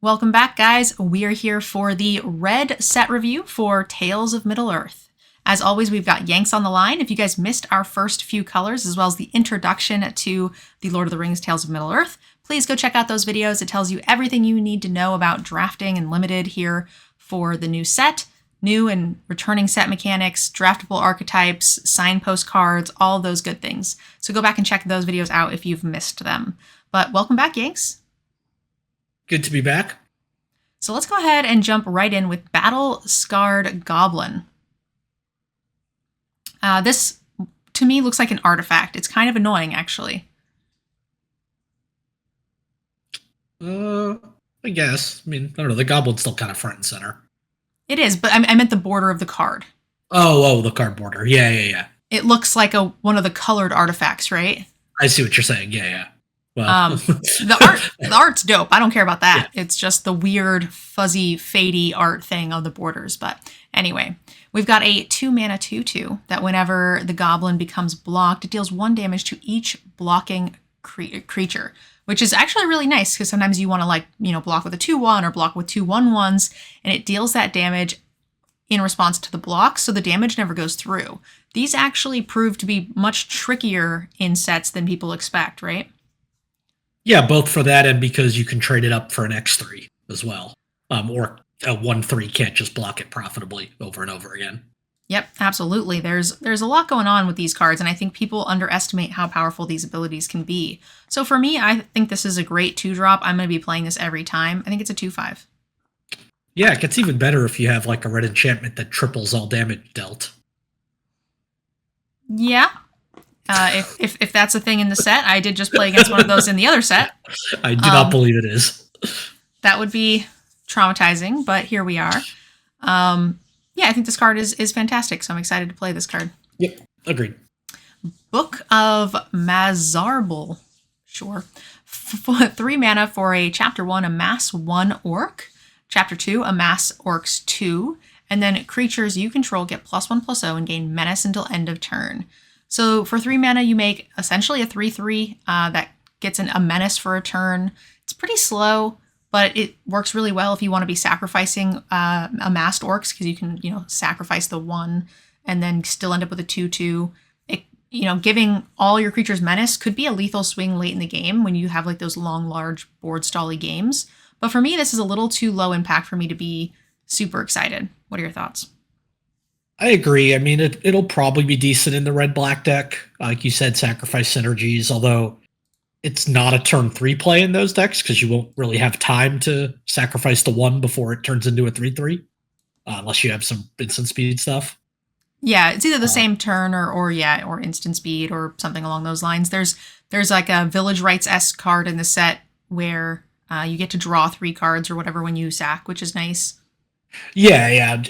Welcome back, guys. We are here for the red set review for Tales of Middle-earth. As always, we've got Yanks on the line. If you guys missed our first few colors, as well as the introduction to the Lord of the Rings Tales of Middle-earth, please go check out those videos. It tells you everything you need to know about drafting and limited here for the new set. New and returning set mechanics, draftable archetypes, signpost cards, all those good things. So go back and check those videos out if you've missed them. But welcome back, Yanks. Good to be back. So let's go ahead and jump right in with Battle Scarred Goblin. This, to me, looks like an artifact. It's kind of annoying, actually. I guess. I mean, I don't know. The goblin's still kind of front and center. It is, but I meant the border of the card. Oh, the card border. Yeah. It looks like one of the colored artifacts, right? I see what you're saying. Yeah. Well, the art's dope. I don't care about that. Yeah. It's just the weird, fuzzy, fadey art thing on the borders. But anyway, we've got a 2-mana 2/2 that whenever the goblin becomes blocked, it deals 1 damage to each blocking creature, which is actually really nice because sometimes you want to block with a 2/1 or block with 2 1/1s, and it deals that damage in response to the block, so the damage never goes through. These actually prove to be much trickier in sets than people expect, right? Yeah, both for that and because you can trade it up for an X3 as well. Or a 1/3 can't just block it profitably over and over again. Yep, absolutely. There's a lot going on with these cards, and I think people underestimate how powerful these abilities can be. So for me, I think this is a great 2-drop. I'm going to be playing this every time. I think it's a 2/5. Yeah, it gets even better if you have like a red enchantment that triples all damage dealt. Yeah. If that's a thing in the set, I did just play against one of those in the other set. I do not believe it is. That would be traumatizing, but here we are. Yeah, I think this card is fantastic, so I'm excited to play this card. Yep, agreed. Book of Mazarbul. Sure. 3 mana for a Chapter 1, amass 1 orc. Chapter 2, amass orcs 2. And then creatures you control get +1/+0 and gain menace until end of turn. So for 3 mana, you make essentially a 3/3 that gets a menace for a turn. It's pretty slow, but it works really well if you want to be sacrificing amassed orcs, because you can, sacrifice the 1 and then still end up with a 2/2. Giving all your creatures menace could be a lethal swing late in the game when you have like those long, large board stally games. But for me, this is a little too low impact for me to be super excited. What are your thoughts? I agree. I mean, it'll probably be decent in the red-black deck. Like you said, sacrifice synergies, although it's not a turn 3 play in those decks because you won't really have time to sacrifice the 1 before it turns into a 3/3, unless you have some instant speed stuff. Yeah, it's either the same turn or instant speed or something along those lines. There's like a Village Rites-esque card in the set where you get to draw 3 cards or whatever when you sack, which is nice. Yeah.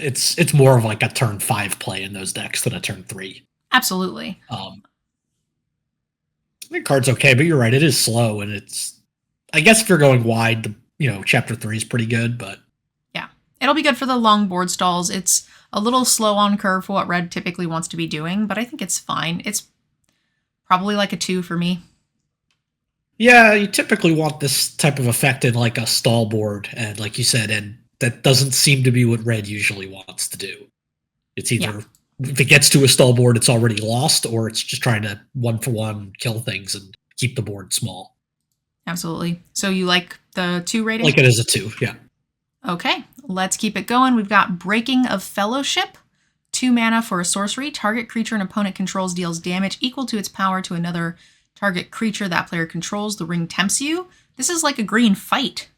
It's more of like a turn 5 play in those decks than a turn 3. Absolutely. The card's okay, but you're right. It is slow, and I guess if you're going wide, Chapter 3 is pretty good, but yeah, it'll be good for the long board stalls. It's a little slow on curve for what red typically wants to be doing, but I think it's fine. It's probably like a 2 for me. Yeah, you typically want this type of effect in like a stall board, and like you said, and that doesn't seem to be what red usually wants to do. It's either if it gets to a stall board, it's already lost, or it's just trying to 1-for-1 kill things and keep the board small. Absolutely. So you like the 2 rating? Like it as a 2, yeah. Okay, let's keep it going. We've got Breaking of Fellowship. 2 mana for a sorcery. Target creature an opponent controls deals damage equal to its power to another target creature that player controls. The ring tempts you. This is like a green fight.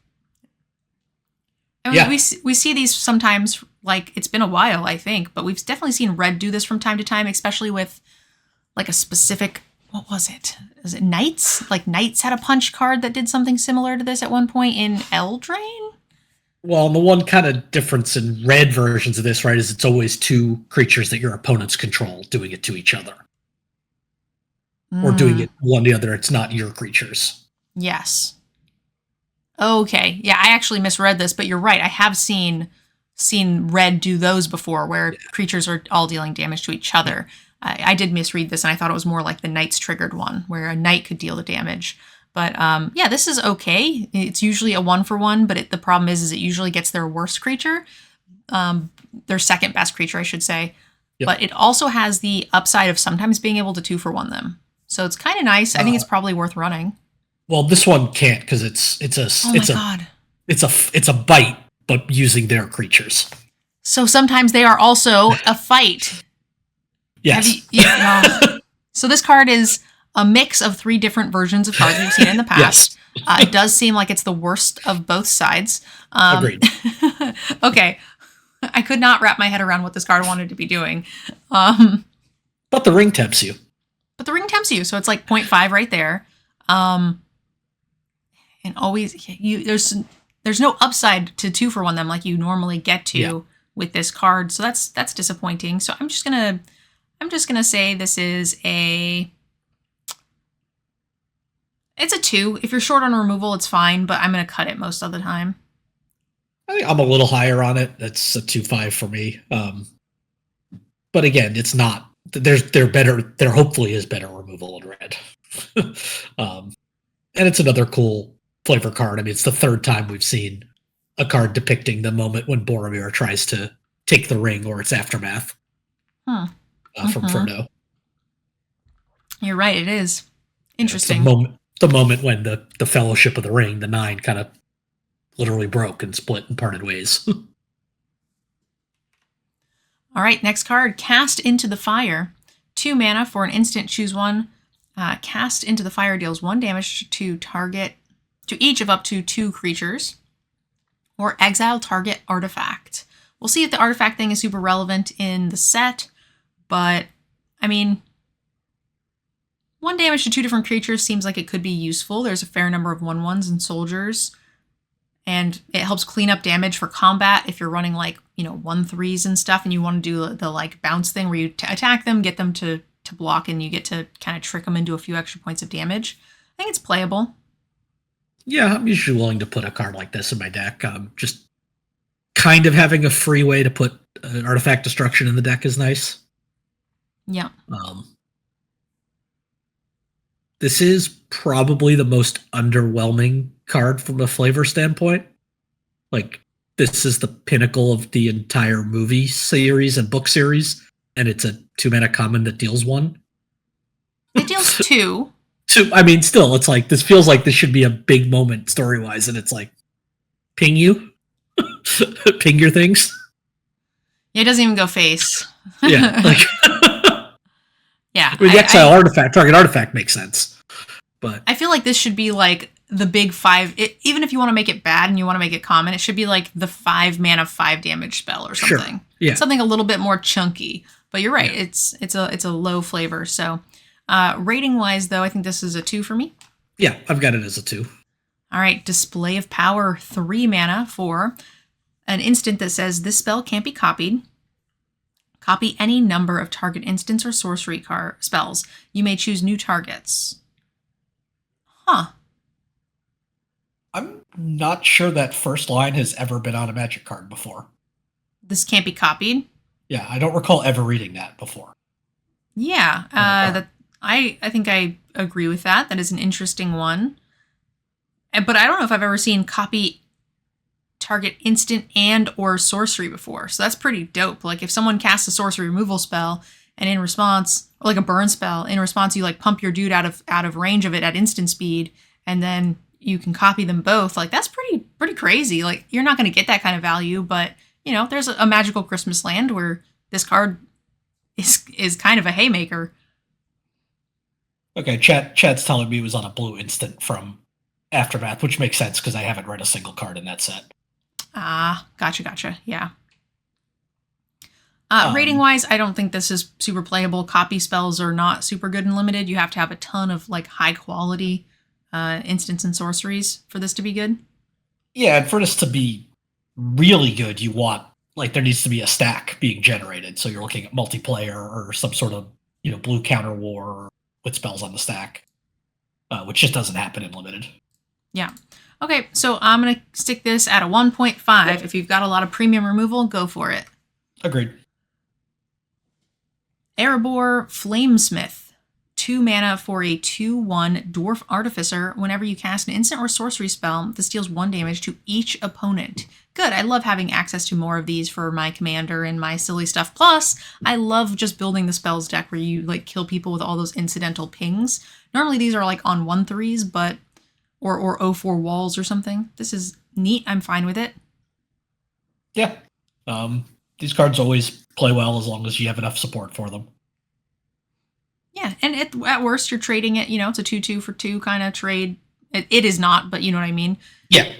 I mean, we see these sometimes, like, it's been a while, I think, but we've definitely seen red do this from time to time, especially with, like, a specific, what was it? Is it Knights? Like, Knights had a punch card that did something similar to this at one point in Eldraine? Well, the one kind of difference in red versions of this, right, is it's always 2 creatures that your opponents control doing it to each other. Or doing it one to the other. It's not your creatures. Yes. Okay. Yeah, I actually misread this, but you're right. I have seen red do those before where creatures are all dealing damage to each other. I did misread this, and I thought it was more like the Knights triggered one, where a Knight could deal the damage. But yeah, this is okay. It's usually a 1-for-1, but the problem is it usually gets their worst creature, their second best creature, I should say. Yep. But it also has the upside of sometimes being able to 2-for-1 them. So it's kind of nice. I think it's probably worth running. Well, this one can't because it's a bite, but using their creatures. So sometimes they are also a fight. Yes. So this card is a mix of 3 different versions of cards we've seen in the past. Yes. It does seem like it's the worst of both sides. Agreed. Okay. I could not wrap my head around what this card wanted to be doing. But the ring tempts you. So it's like 0.5 right there. And always, there's no upside to 2-for-1 them like you normally get to with this card. So that's disappointing. So I'm just gonna say this is it's a 2. If you're short on removal, it's fine, but I'm gonna cut it most of the time. I think I'm a little higher on it. That's a 2/5 for me. But again, it's not. They're better. There hopefully is better removal in red. And it's another cool flavor card. I mean, it's the 3rd time we've seen a card depicting the moment when Boromir tries to take the ring or its aftermath from Frodo. You're right. It is interesting. The moment when the Fellowship of the Ring, the 9, kind of literally broke and split and parted ways. All right, next card, Cast into the Fire. 2 mana for an instant, choose 1. Cast into the Fire deals 1 damage to each of up to 2 creatures. Or exile target artifact. We'll see if the artifact thing is super relevant in the set, but I mean, 1 damage to 2 different creatures seems like it could be useful. There's a fair number of 1/1s and soldiers. And it helps clean up damage for combat if you're running 1/3s and stuff and you want to do the bounce thing where you attack them, get them to block, and you get to kind of trick them into a few extra points of damage. I think it's playable. Yeah, I'm usually willing to put a card like this in my deck. Just kind of having a free way to put artifact destruction in the deck is nice. Yeah. This is probably the most underwhelming card from a flavor standpoint. This is the pinnacle of the entire movie series and book series, and it's a 2-mana common that deals 1. It deals 2. I mean, still, it's this feels like this should be a big moment story-wise, and it's ping you? Ping your things? Yeah, it doesn't even go face. Yeah, yeah. I mean, the exile target artifact makes sense. But I feel like this should be the big 5. Even if you want to make it bad and you want to make it common, it should be the 5 mana 5 damage spell or something. Sure. Yeah. Something a little bit more chunky. But you're right. Yeah. It's a low flavor. So rating wise though, I think this is a 2 for me. Yeah, I've got it as a 2. All right, Display of Power, 3 mana for an instant that says this spell can't be copied. Copy any number of target instants or sorcery spells. You may choose new targets. Huh. I'm not sure that first line has ever been on a Magic card before. This can't be copied? Yeah, I don't recall ever reading that before. Yeah, I think I agree with that. That is an interesting one. But I don't know if I've ever seen copy target instant and or sorcery before. So that's pretty dope. If someone casts a sorcery removal spell and in response, or a burn spell, in response you pump your dude out of range of it at instant speed, and then you can copy them both. That's pretty crazy. You're not going to get that kind of value, but there's a magical Christmas land where this card is kind of a haymaker. Okay, chat's telling me it was on a blue instant from Aftermath, which makes sense because I haven't read a single card in that set. Ah, gotcha. Yeah. Rating-wise, I don't think this is super playable. Copy spells are not super good and limited. You have to have a ton of high-quality instants and sorceries for this to be good. Yeah, and for this to be really good, you want there needs to be a stack being generated. So you're looking at multiplayer or some sort of blue counter war with spells on the stack, which just doesn't happen in limited. Yeah. Okay, so I'm going to stick this at a 1.5. Yep. If you've got a lot of premium removal, go for it. Agreed. Erebor Flamesmith. 2 mana for a 2/1 Dwarf Artificer. Whenever you cast an instant or sorcery spell, this deals 1 damage to each opponent. Good, I love having access to more of these for my commander and my silly stuff. Plus, I love just building the spells deck where you like kill people with all those incidental pings. Normally these are like on 1/3s, but or 0/4 walls or something. This is neat. I'm fine with it. Yeah. These cards always play well as long as you have enough support for them. Yeah, and at worst, you're trading it. You know, it's a 2/2 for 2 kind of trade. It is not, but you know what I mean. Yeah.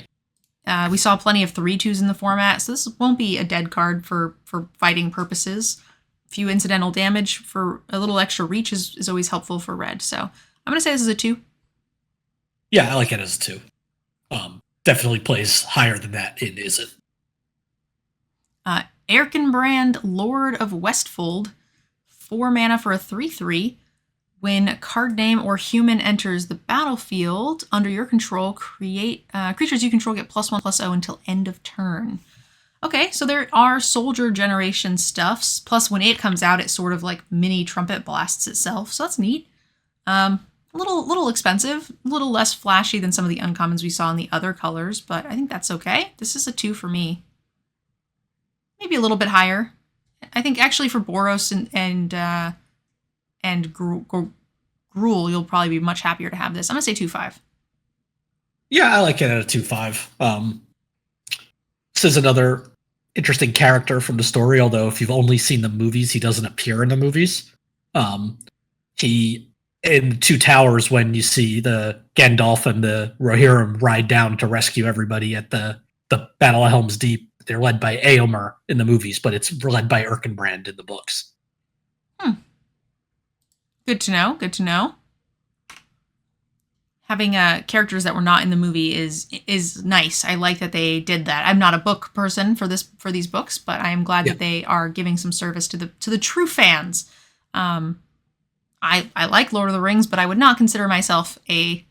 We saw plenty of 3/2s in the format, so this won't be a dead card for fighting purposes. A few incidental damage for a little extra reach is always helpful for red. So I'm going to say this is a 2. Yeah, I like it as a 2. Definitely plays higher than that in Is It. Erkenbrand, Lord of Westfold, 4 mana for a 3/3. When card name or human enters the battlefield under your control, creatures you control get +1/+0 until end of turn. Okay, so there are soldier generation stuffs. Plus, when it comes out, it sort of like mini trumpet blasts itself, so that's neat. A little expensive, a little less flashy than some of the uncommons we saw in the other colors, but I think that's okay. This is a 2 for me. Maybe a little bit higher. I think actually for Boros and Gruul, you'll probably be much happier to have this. I'm gonna say 2/5. Yeah, I like it at a 2/5. This is another interesting character from the story, although if you've only seen the movies, he doesn't appear in the movies. He in Two Towers, when you see the Gandalf and the Rohirrim ride down to rescue everybody at the Battle of Helm's Deep, they're led by Eomer in the movies, but it's led by Erkenbrand in the books. Good to know. Good to know. Having characters that were not in the movie is nice. I like that they did that. I'm not a book person for these books, but I am glad that they are giving some service to the true fans. I like Lord of the Rings, but I would not consider myself a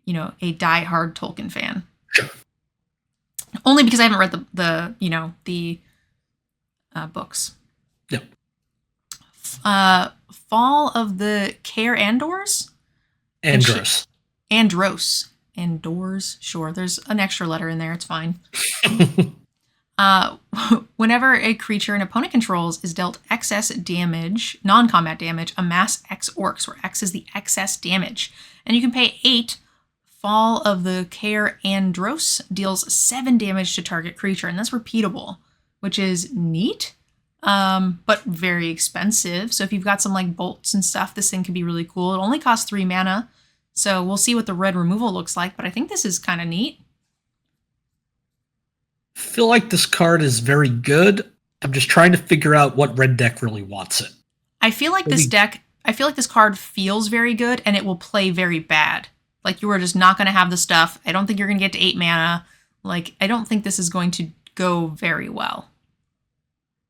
diehard Tolkien fan. Sure. Only because I haven't read the books. Yep. Fall of the Cair Andros? Andros. Andros. Sure, there's an extra letter in there. It's fine. Whenever a creature an opponent controls is dealt excess damage, non-combat damage, amass X orcs, where X is the excess damage. And you can pay 8. Fall of the Cair Andros deals 7 damage to target creature, and that's repeatable, which is neat, but very expensive. So if you've got some like bolts and stuff, this thing can be really cool. It only costs 3 mana, so we'll see what the red removal looks like, but I think this is kind of neat. I feel like this card is very good. I'm just trying to figure out what red deck really wants it. I feel like this card feels very good, and it will play very bad. Like, you are just not going to have the stuff. I don't think you're going to get to 8 mana. Like, I don't think this is going to go very well.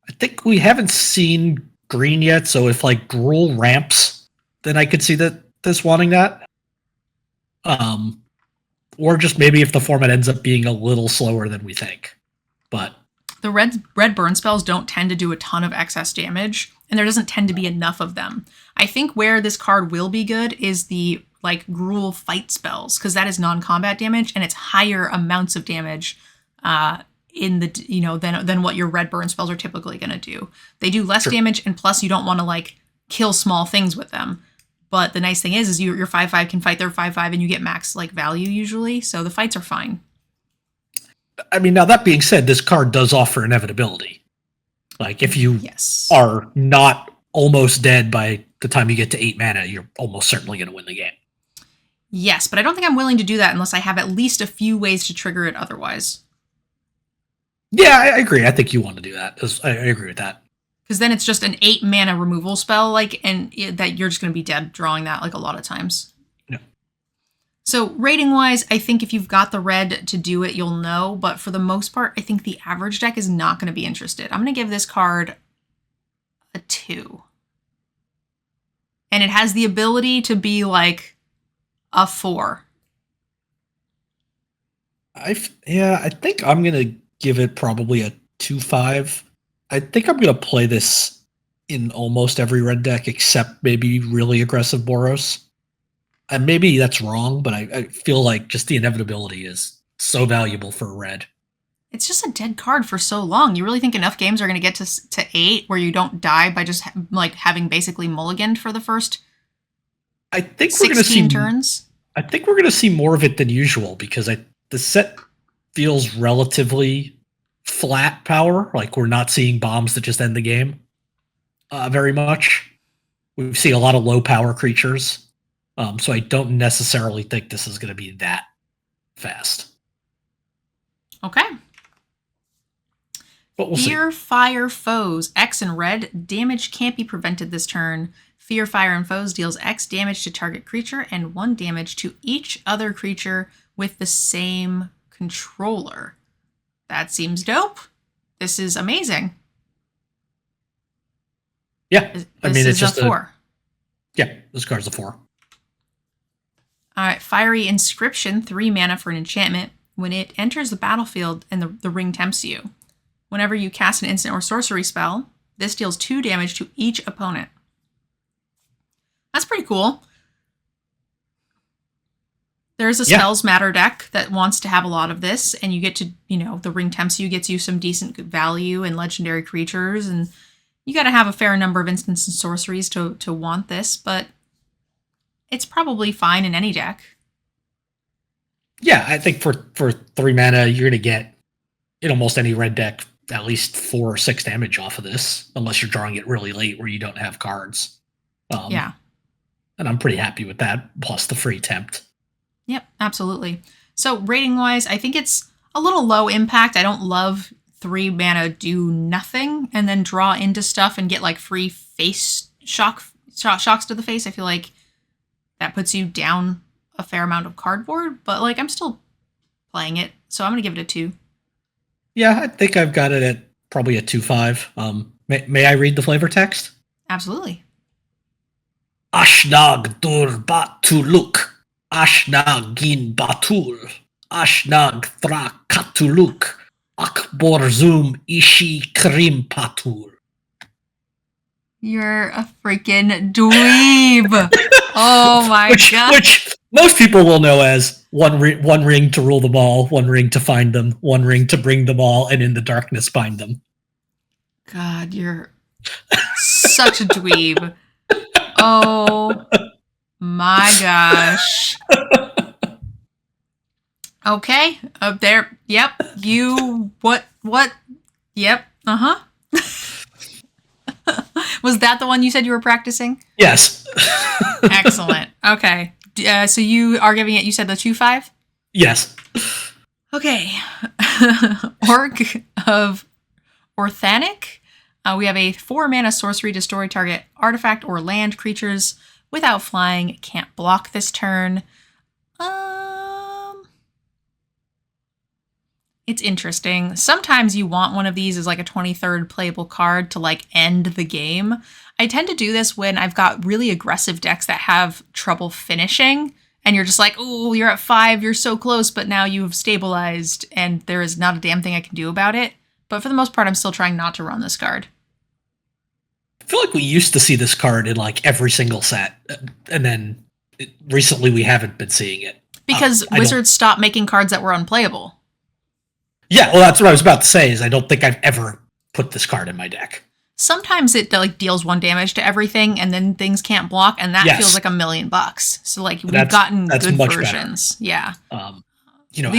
I think we haven't seen green yet, so if, like, Gruul ramps, then I could see this wanting that. Or just maybe if the format ends up being a little slower than we think. But the red burn spells don't tend to do a ton of excess damage, and there doesn't tend to be enough of them. I think where this card will be good is the like Gruul fight spells, because that is non-combat damage and it's higher amounts of damage in the than what your red burn spells are typically going to do. They do less damage, and plus you don't want to like kill small things with them. But the nice thing is your 5/5 can fight their 5/5 and you get max like value usually, so the fights are fine. I mean, now that being said, this card does offer inevitability. Like, if you are not almost dead by the time you get to 8 mana, you're almost certainly going to win the game. Yes, but I don't think I'm willing to do that unless I have at least a few ways to trigger it otherwise. Yeah, I agree. I think you want to do that. I agree with that. Because then it's just an 8 mana removal spell, and that you're just going to be dead drawing that like a lot of times. Yeah. So rating wise, I think if you've got the red to do it, you'll know. But for the most part, I think the average deck is not going to be interested. I'm going to give this card a 2. And it has the ability to be like a 4. I think I'm going to give it probably a 2/5. I think I'm going to play this in almost every red deck except maybe really aggressive Boros. And maybe that's wrong, but I feel like just the inevitability is so valuable for red. It's just a dead card for so long. You really think enough games are going to get to 8 where you don't die by just like having basically mulliganed for the first I think we're going to see turns? I think we're going to see more of it than usual because the set feels relatively flat power. Like we're not seeing bombs that just end the game very much. We see a lot of low power creatures. So I don't necessarily think this is going to be that fast. Okay. But we'll Fear, Fire, Foes. X and red. Damage can't be prevented this turn. Fear, Fire, and Foes deals X damage to target creature and 1 damage to each other creature with the same controller. That seems dope. This is amazing. Yeah. It's just a 4. This card's a 4. All right. Fiery Inscription. 3 mana for an enchantment. When it enters the battlefield and the ring tempts you, whenever you cast an instant or sorcery spell, this deals 2 damage to each opponent. That's pretty cool. There's a Spells Matter deck that wants to have a lot of this, and you get to, the ring tempts you, gets you some decent value in legendary creatures, and you got to have a fair number of instants and sorceries to want this, but it's probably fine in any deck. Yeah, I think for 3 mana, you're going to get, in almost any red deck, at least 4 or 6 damage off of this, unless you're drawing it really late where you don't have cards. Yeah. And I'm pretty happy with that, plus the free tempt. Yep, absolutely. So rating-wise, I think it's a little low impact. I don't love 3 mana do nothing and then draw into stuff and get like free face shocks to the face. I feel like that puts you down a fair amount of cardboard, but like I'm still playing it, so I'm gonna give it a 2. Yeah, I think I've got it at probably a 2.5. May I read the flavor text? Absolutely. Ashnag dur batuluk, Ashnag gin batul, Ashnag thra katuluk, Akbor zoom ishi krim patul. You're a freaking dweeb. Oh my god. Which most people will know as one ring to rule them all, 1 ring to find them, 1 ring to bring them all, and in the darkness bind them. God, you're such a dweeb. Oh my gosh. Okay, up there. Yep. You what? Yep. Uh-huh. Was that the one you said you were practicing? Yes. Excellent. Okay. So you are giving it, you said the 2.5? Yes. Okay. Orc of Orthanic. We have a 4 mana sorcery, destroy target artifact or land creatures without flying. Can't block this turn. It's interesting. Sometimes you want one of these as like a 23rd playable card to like end the game. I tend to do this when I've got really aggressive decks that have trouble finishing and you're just like, oh, you're at 5, you're so close, but now you've stabilized and there is not a damn thing I can do about it. But for the most part, I'm still trying not to run this card. I feel like we used to see this card in like every single set, and then recently we haven't been seeing it. Because Wizards stopped making cards that were unplayable. Yeah, well, that's what I was about to say, is I don't think I've ever put this card in my deck. Sometimes it like deals 1 damage to everything, and then things can't block, and that feels like $1 million. So like we've gotten good versions. Better. Yeah.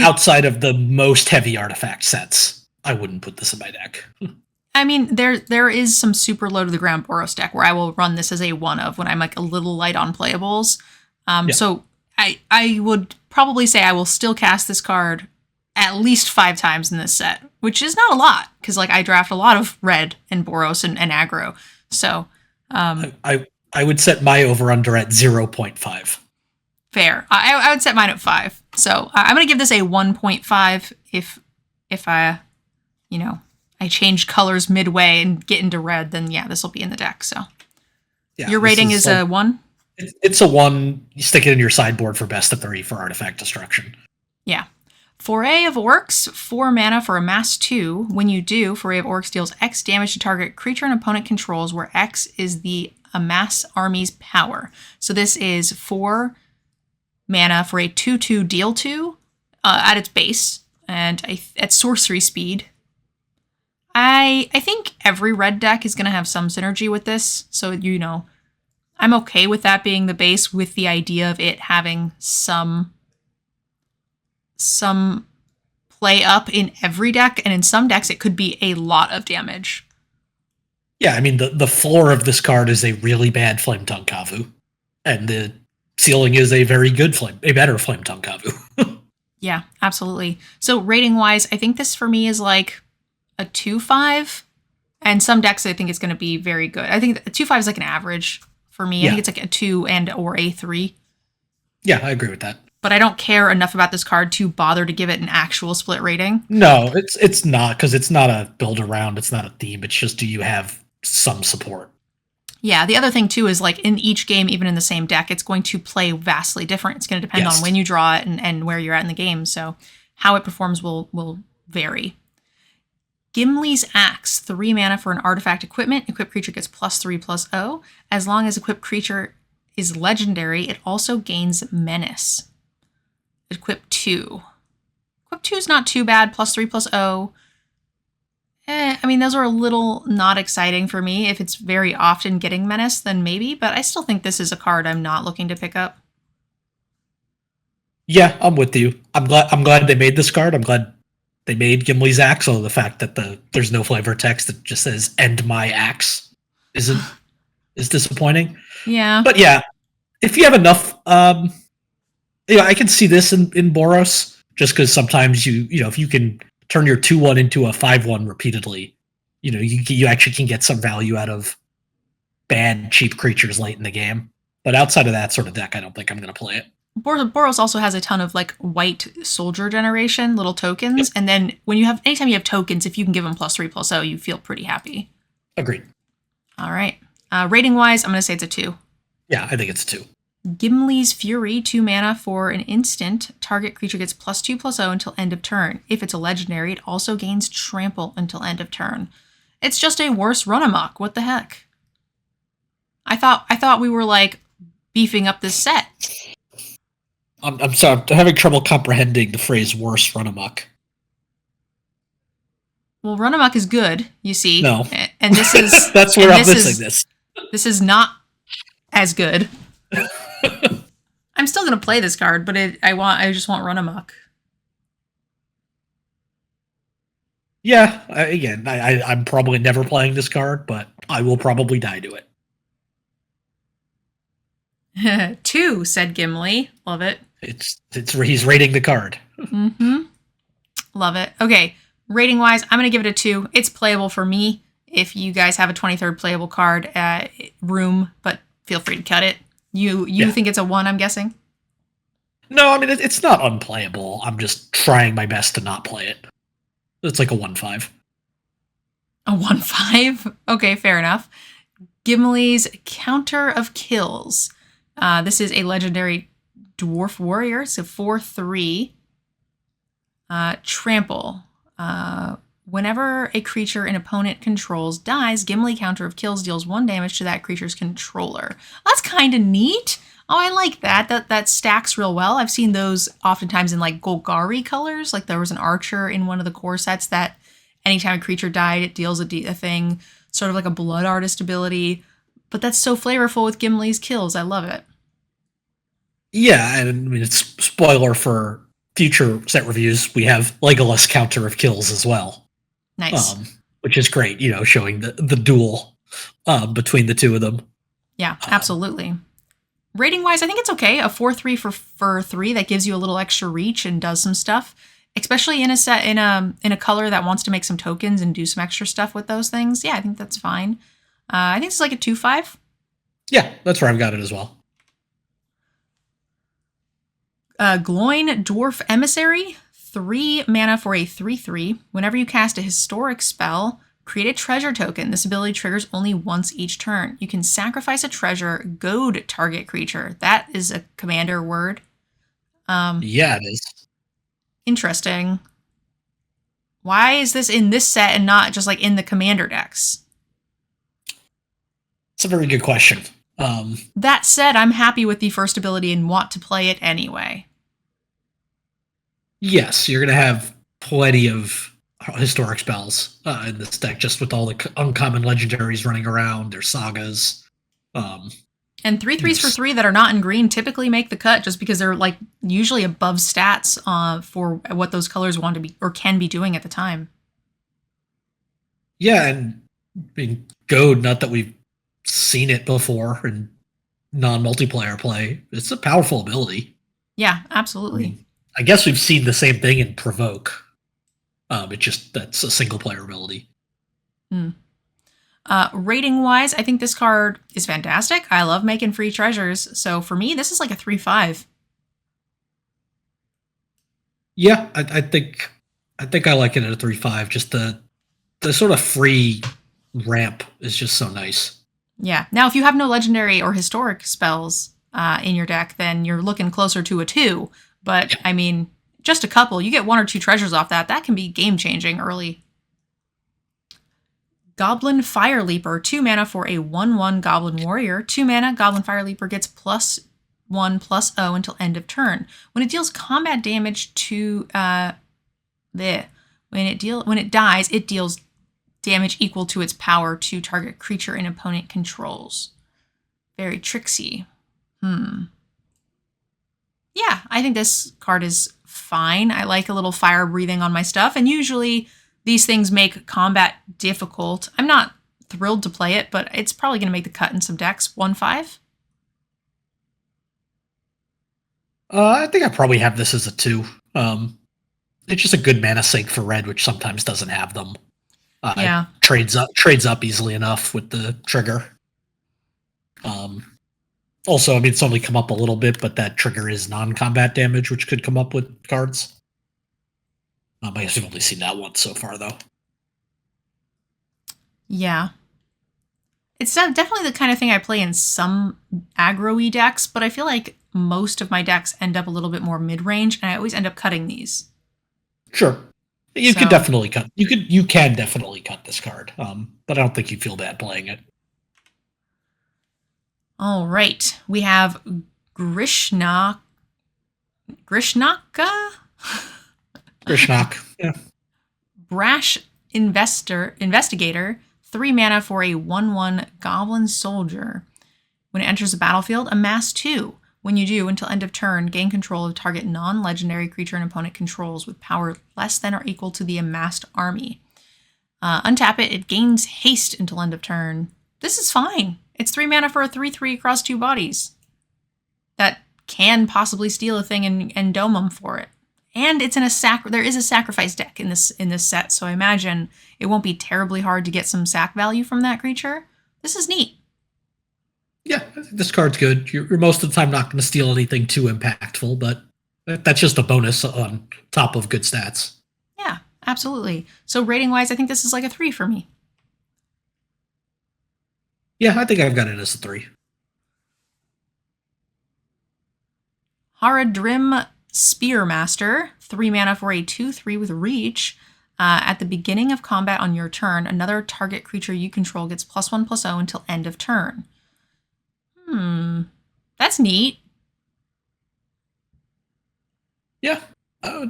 Outside of the most heavy artifact sets, I wouldn't put this in my deck. I mean, there is some super low to the ground Boros deck where I will run this as a 1 of when I'm like a little light on playables. So I would probably say I will still cast this card at least 5 times in this set, which is not a lot because like I draft a lot of red and Boros and aggro. So I would set my over-under at 0.5. Fair. I would set mine at 5. So I'm going to give this a 1.5 if I, I change colors midway and get into red, then yeah, this will be in the deck. So your rating is a 1? It's a 1. You stick it in your sideboard for best of 3 for artifact destruction. Yeah. Foray of Orcs, 4 mana for a mass 2. When you do, Foray of Orcs deals X damage to target creature an opponent controls, where X is the amass army's power. So this is 4 mana for a 2/2 deal 2 at its base, and at sorcery speed. I think every red deck is going to have some synergy with this, so I'm okay with that being the base, with the idea of it having some play up in every deck, and in some decks it could be a lot of damage. Yeah, I mean, the floor of this card is a really bad Flame Tongue Kavu, and the ceiling is a very good a better Flame Tongue Kavu. Yeah, absolutely. So rating wise, I think this for me is like a 2/5, and some decks I think it's going to be very good. I think a 2/5 is like an average for me. Yeah. I think it's like a 2 or a 3. Yeah, I agree with that. But I don't care enough about this card to bother to give it an actual split rating. No, it's not, because it's not a build around, it's not a theme. It's just, do you have some support? Yeah, the other thing too is, like, in each game, even in the same deck, it's going to play vastly different. It's going to depend on when you draw it and where you're at in the game. So how it performs will vary. Gimli's Axe, 3 mana for an artifact equipment. Equipped creature gets +3/+0. As long as equipped creature is legendary, it also gains menace. Equip 2. Equip 2 is not too bad, +3/+0. I mean, those are a little not exciting for me. If it's very often getting menace, then maybe, but I still think this is a card I'm not looking to pick up. Yeah, I'm with you. I'm glad they made this card. I'm glad they made Gimli's Axe, although the fact that there's no flavor text that just says "End my axe" is disappointing. Yeah. But yeah, if you have enough, I can see this in Boros, just because sometimes if you can turn your 2/1 into a 5/1 repeatedly, you actually can get some value out of bad, cheap creatures late in the game. But outside of that sort of deck, I don't think I'm going to play it. Boros also has a ton of like white soldier generation, little tokens. Yep. And then anytime you have tokens, if you can give them +3/+0, you feel pretty happy. Agreed. All right. Rating wise, I'm going to say it's a 2. Yeah, I think it's a 2. Gimli's Fury, 2 mana for an instant. Target creature gets +2/+0 until end of turn. If it's a legendary, it also gains trample until end of turn. It's just a worse run amok. What the heck? I thought we were like beefing up this set. I'm sorry, I'm having trouble comprehending the phrase "worse run amok." Well, run amok is good, you see. No, and this is that's where I'm missing this. This is not as good. I'm still gonna play this card, but I just want run amok. Yeah, I'm probably never playing this card, but I will probably die to it. 2, said Gimli. Love it. He's rating the card. Mm-hmm. Love it. Okay, rating wise, I'm gonna give it a 2. It's playable for me. If you guys have a 23rd playable card room, but feel free to cut it. You think it's a 1, I'm guessing? No, I mean, it's not unplayable. I'm just trying my best to not play it. It's like a 1/5. A 1/5? Okay, fair enough. Gimli's Counter of Kills. This is a legendary dwarf warrior, so 4/3. Trample. Whenever a creature an opponent controls dies, Gimli Counter of Kills deals 1 damage to that creature's controller. That's kind of neat. Oh, I like that. That stacks real well. I've seen those oftentimes in like Golgari colors. Like there was an archer in one of the core sets that anytime a creature died, it deals a thing, sort of like a Blood Artist ability. But that's so flavorful with Gimli's Kills. I love it. Yeah, and I mean, it's spoiler for future set reviews. We have Legolas Counter of Kills as well. Nice. Which is great, showing the duel between the two of them. Yeah, absolutely. Rating wise, I think it's okay. A 4/3 for 3 that gives you a little extra reach and does some stuff, especially in a set in a color that wants to make some tokens and do some extra stuff with those things. Yeah, I think that's fine. I think it's like a 2/5. Yeah, that's where I've got it as well. Gloin Dwarf Emissary, 3 mana for a 3/3. Whenever you cast a historic spell, create a treasure token. This ability triggers only once each turn. You can sacrifice a treasure, goad target creature. That is a commander word. Yeah, it is. Interesting. Why is this in this set and not just like in the commander decks? It's a very good question. That said, I'm happy with the first ability and want to play it anyway. Yes, you're going to have plenty of historic spells in this deck, just with all the uncommon legendaries running around, their sagas. And 3/3s for 3 that are not in green typically make the cut just because they're like usually above stats for what those colors want to be or can be doing at the time. Yeah, and I mean, Goad, not that we've seen it before in non-multiplayer play, it's a powerful ability. Yeah, absolutely. I guess we've seen the same thing in Provoke. It just, that's a single player ability. Rating wise, I think this card is fantastic. I love making free treasures. So for me, this is like a 3/5. Yeah, I think I like it at a 3/5. Just the sort of free ramp is just so nice. Yeah. Now, if you have no legendary or historic spells in your deck, then you're looking closer to a 2. But, yeah. I mean, just a couple. You get 1 or 2 treasures off that. That can be game-changing early. Goblin Fire Leaper. 2 mana for a 1/1 Goblin Warrior. 2 mana, Goblin Fire Leaper gets +1/+0 until end of turn. When it deals combat damage to... when it dies, it deals damage equal to its power to target creature and opponent controls. Very tricksy. Yeah, I think this card is fine. I like a little fire breathing on my stuff, and usually these things make combat difficult. I'm not thrilled to play it, but it's probably going to make the cut in some decks. 1/5? I think I probably have this as a 2. It's just a good mana sink for red, which sometimes doesn't have them. Yeah. Trades up easily enough with the trigger. Also, I mean, it's only come up a little bit, but that trigger is non-combat damage, which could come up with cards. I guess we've only seen that once so far, though. Yeah. It's definitely the kind of thing I play in some aggro-y decks, but I feel like most of my decks end up a little bit more mid-range, and I always end up cutting these. Sure. You could definitely cut. You can definitely cut this card, but I don't think you feel bad playing it. All right, we have Grishnaka. Grishnak, yeah. Brash Investigator. 3 mana for a 1/1 Goblin Soldier. When it enters the battlefield, amass 2. When you do, until end of turn, gain control of target non-legendary creature and opponent controls with power less than or equal to the amassed army. Untap it, it gains haste until end of turn. This is fine. It's 3 mana for a 3/3 across 2 bodies. That can possibly steal a thing and dome them for it. And it's in there is a sacrifice deck in this set, so I imagine it won't be terribly hard to get some sack value from that creature. This is neat. Yeah, I think this card's good. You're most of the time not going to steal anything too impactful, but that's just a bonus on top of good stats. Yeah, absolutely. So rating-wise, I think this is like a 3 for me. Yeah, I think I've got it as a 3. Haradrim Spearmaster. 3 mana for a 2/3 with reach. At the beginning of combat on your turn, another target creature you control gets +1/+0 until end of turn. That's neat. Yeah.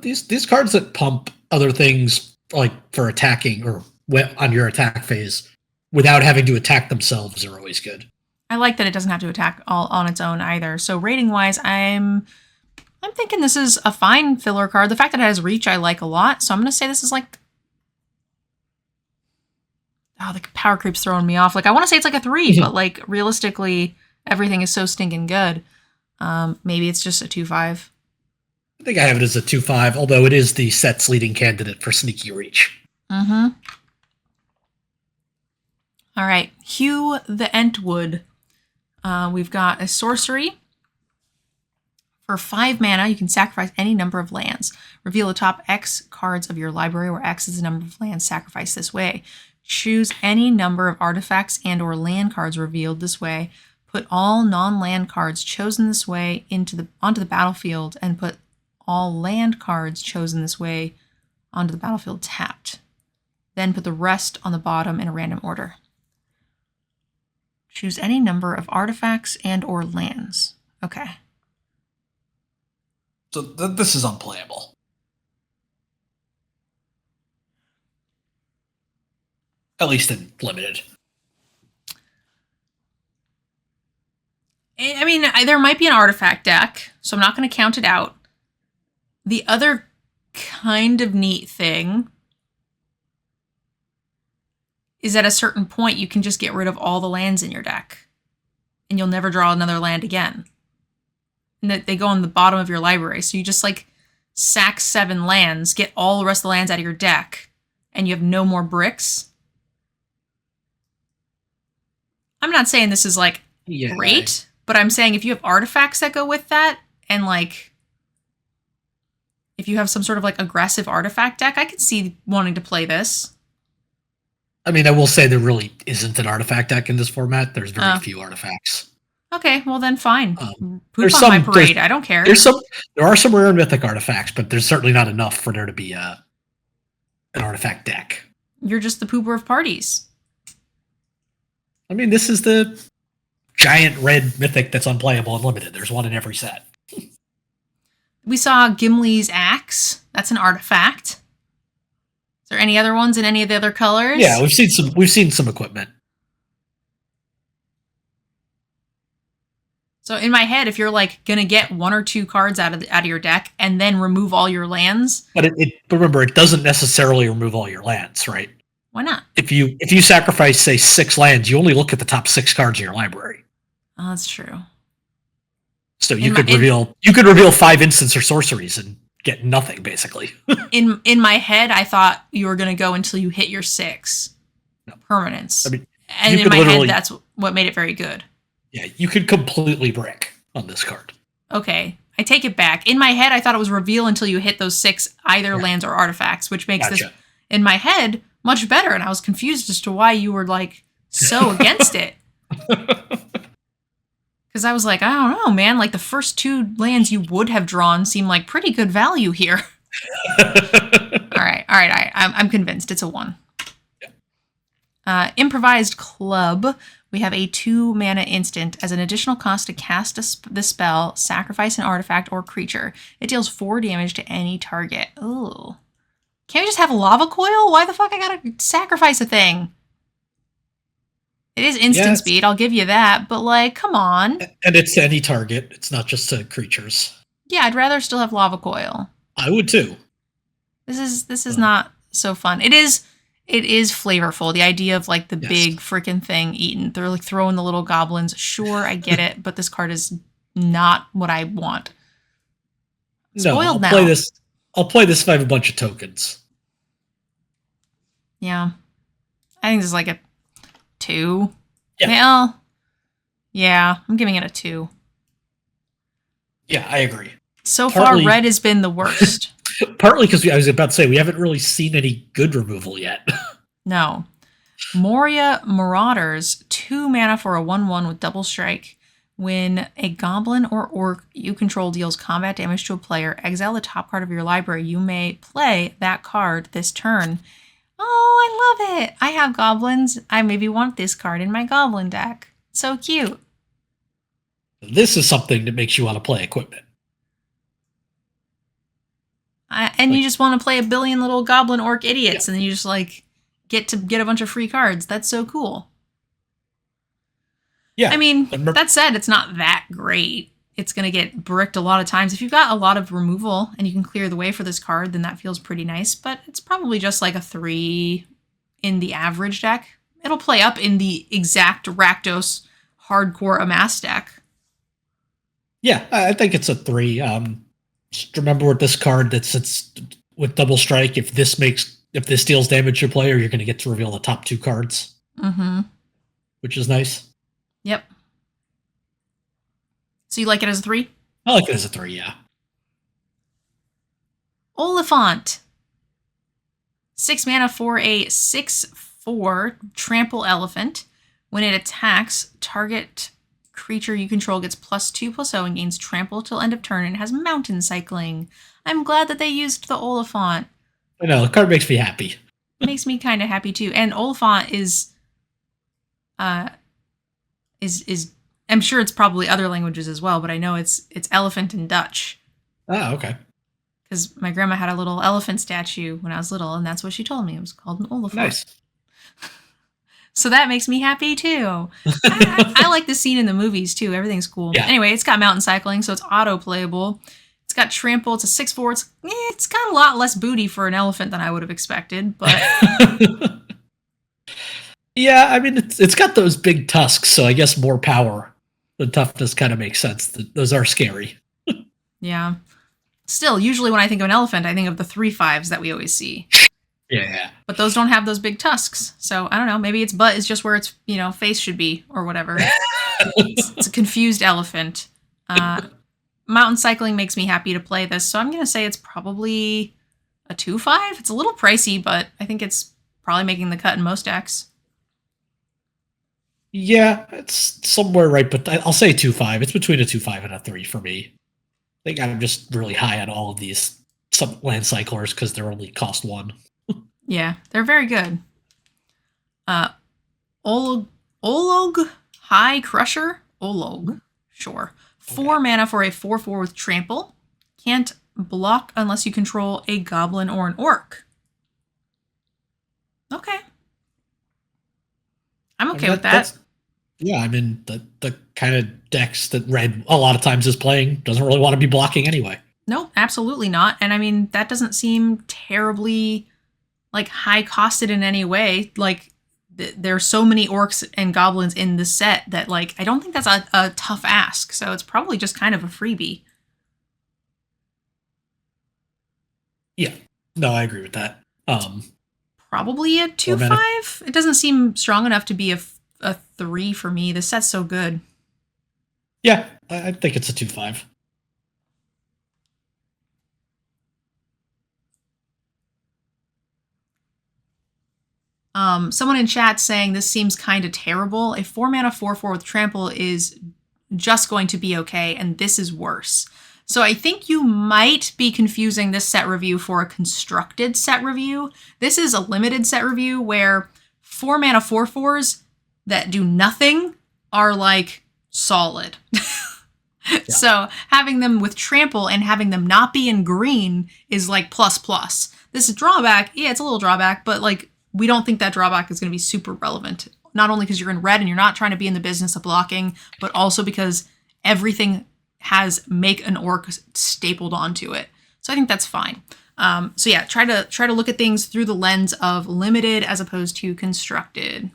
These cards that pump other things like for attacking or on your attack phase without having to attack themselves are always good. I like that it doesn't have to attack all on its own either. So rating wise, I'm thinking this is a fine filler card. The fact that it has reach I like a lot. So I'm going to say this is like... Oh, the power creep's throwing me off. Like I want to say it's like a 3, but like realistically, everything is so stinking good. Maybe it's just a 2/5. I think I have it as a 2/5, although it is the set's leading candidate for sneaky reach. All right, Hugh the Entwood. We've got a sorcery. For 5 mana, you can sacrifice any number of lands. Reveal the top X cards of your library, where X is the number of lands sacrificed this way. Choose any number of artifacts and or land cards revealed this way. Put all non-land cards chosen this way onto the battlefield, and put all land cards chosen this way onto the battlefield tapped. Then put the rest on the bottom in a random order. Choose any number of artifacts and or lands. Okay. So this is unplayable. At least in limited. I mean, there might be an artifact deck, so I'm not going to count it out. The other kind of neat thing is at a certain point you can just get rid of all the lands in your deck, and you'll never draw another land again. And they go on the bottom of your library, so you just like sack 7 lands, get all the rest of the lands out of your deck, and you have no more bricks. I'm not saying this is like great, but I'm saying if you have artifacts that go with that, and like if you have some sort of like aggressive artifact deck, I could see wanting to play this. I mean, I will say there really isn't an artifact deck in this format. There's very few artifacts. Okay, well then fine. Poop on my parade. I don't care. There are some rare and mythic artifacts, but there's certainly not enough for there to be an artifact deck. You're just the pooper of parties. I mean, this is the giant red mythic that's unplayable and limited. There's one in every set. We saw Gimli's axe. That's an artifact. Is there any other ones in any of the other colors? Yeah, we've seen some equipment. So in my head, if you're like gonna get 1 or 2 cards out of your deck and then remove all your lands, but remember, it doesn't necessarily remove all your lands, right? Why not? If you sacrifice, say, 6 lands, you only look at the top 6 cards in your library. Oh, that's true. So you could reveal 5 instants or sorceries and get nothing, basically. in my head, I thought you were gonna go until you hit your 6 permanents. I mean, and in my head, that's what made it very good. Yeah, you could completely brick on this card. Okay, I take it back. In my head, I thought it was reveal until you hit those 6 either lands or artifacts, which makes this, in my head, much better. And I was confused as to why you were like so against it. Because I was like, I don't know, man. Like the first 2 lands you would have drawn seem like pretty good value here. All right. I'm convinced it's a 1. Improvised Club. We have a 2 mana instant. As an additional cost to cast the spell, sacrifice an artifact or creature. It deals 4 damage to any target. Ooh. Can't we just have lava coil? Why the fuck I gotta sacrifice a thing? It is instant speed, I'll give you that, but like, come on. And it's any target. It's not just to creatures. Yeah, I'd rather still have lava coil. I would too. This is not so fun. It is flavorful. The idea of like the big freaking thing eaten. They're like throwing the little goblins. Sure, I get it, but this card is not what I want. Spoiled now. I'll play this if I have a bunch of tokens. Yeah. I think this is like a 2. Yeah. Well, yeah, I'm giving it a 2. Yeah, I agree. So far, red has been the worst. Partly because I was about to say, we haven't really seen any good removal yet. No. Moria Marauders, 2 mana for a 1/1 with double strike. When a goblin or orc you control deals combat damage to a player, exile the top card of your library. You may play that card this turn. Oh, I love it. I have goblins. I maybe want this card in my goblin deck. So cute. This is something that makes you want to play equipment. You just want to play a billion little goblin orc idiots, and then you just like get a bunch of free cards. That's so cool. Yeah. I mean, that said, it's not that great. It's going to get bricked a lot of times. If you've got a lot of removal and you can clear the way for this card, then that feels pretty nice. But it's probably just like a 3 in the average deck. It'll play up in the exact Rakdos hardcore amass deck. Yeah, I think it's a 3. Just remember with this card that sits with double strike, if this deals damage to a player, you're going to get to reveal the top 2 cards. Mm-hmm. Which is nice. Yep. So you like it as a 3? I like it as a 3, yeah. Oliphant. 6 mana for a 6/4 trample elephant. When it attacks, target creature you control gets +2/+0 and gains trample till end of turn and has mountain cycling. I'm glad that they used the Oliphant. I know, the card makes me happy. Makes me kind of happy too. And Oliphant is I'm sure it's probably other languages as well, but I know it's elephant in Dutch. Oh, okay. Because my grandma had a little elephant statue when I was little, and that's what she told me. It was called an Oliphant. Nice. So that makes me happy too. I like the scene in the movies too. Everything's cool. Yeah. Anyway, it's got mountain cycling, so it's auto playable. It's got trample. It's a 6/4. It's got a lot less booty for an elephant than I would have expected, but yeah, I mean it's got those big tusks, so I guess more power. The toughness kind of makes sense. Those are scary. yeah. Still, usually when I think of an elephant, I think of the 3/5s that we always see. Yeah. But those don't have those big tusks. So I don't know. Maybe its butt is just where its face should be or whatever. It's a confused elephant. Mountain cycling makes me happy to play this, so I'm going to say it's probably a 2/5. It's a little pricey, but I think it's probably making the cut in most decks. Yeah, it's somewhere right, but I'll say 2/5. It's between a 2/5 and a 3 for me. I think I'm just really high on all of these land cyclers because they're only cost 1. Yeah, they're very good. Olog High Crusher? Olog, sure. 4 mana for a 4/4 with trample. Can't block unless you control a goblin or an orc. Okay. I'm okay with that. Yeah, I mean, the kind of decks that Red a lot of times is playing doesn't really want to be blocking anyway. No, absolutely not. And I mean, that doesn't seem terribly high costed in any way. There are so many orcs and goblins in this set that I don't think that's a tough ask. So it's probably just kind of a freebie. Yeah, no, I agree with that. Probably a 2/5. It doesn't seem strong enough to be a 3 for me. This set's so good. Yeah, I think it's a 2/5. Someone in chat saying this seems kind of terrible. A 4 mana 4/4 with trample is just going to be okay, and this is worse. So I think you might be confusing this set review for a constructed set review. This is a limited set review where 4 mana 4/4s that do nothing are solid. Yeah. So having them with trample and having them not be in green is plus. This is drawback. Yeah, it's a little drawback, but we don't think that drawback is going to be super relevant. Not only because you're in red and you're not trying to be in the business of blocking, but also because everything has make an orc stapled onto it. So I think that's fine. So yeah, try to look at things through the lens of limited as opposed to constructed.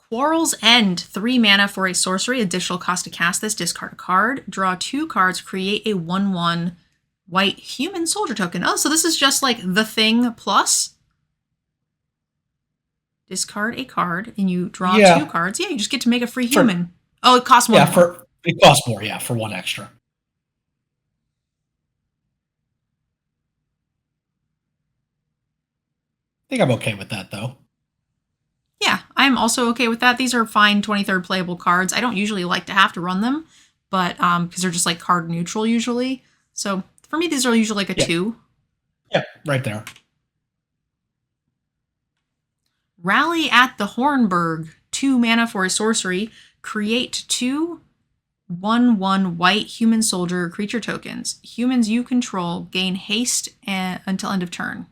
Quarrel's End, 3 mana for a sorcery, additional cost to cast this, discard a card, draw 2 cards, create a 1/1 white human soldier token. Oh, so this is just the thing plus? Discard a card and you draw 2 cards. Yeah, you just get to make a free human. It costs more. Yeah, it costs more, for 1 extra. I think I'm okay with that, though. Yeah, I'm also okay with that. These are fine 23rd playable cards. I don't usually like to have to run them, but because they're just card neutral usually. So for me, these are usually a 2. Yeah, right there. Rally at the Hornburg, 2 mana for a sorcery. Create 2 1/1 white human soldier creature tokens. Humans you control gain haste until end of turn.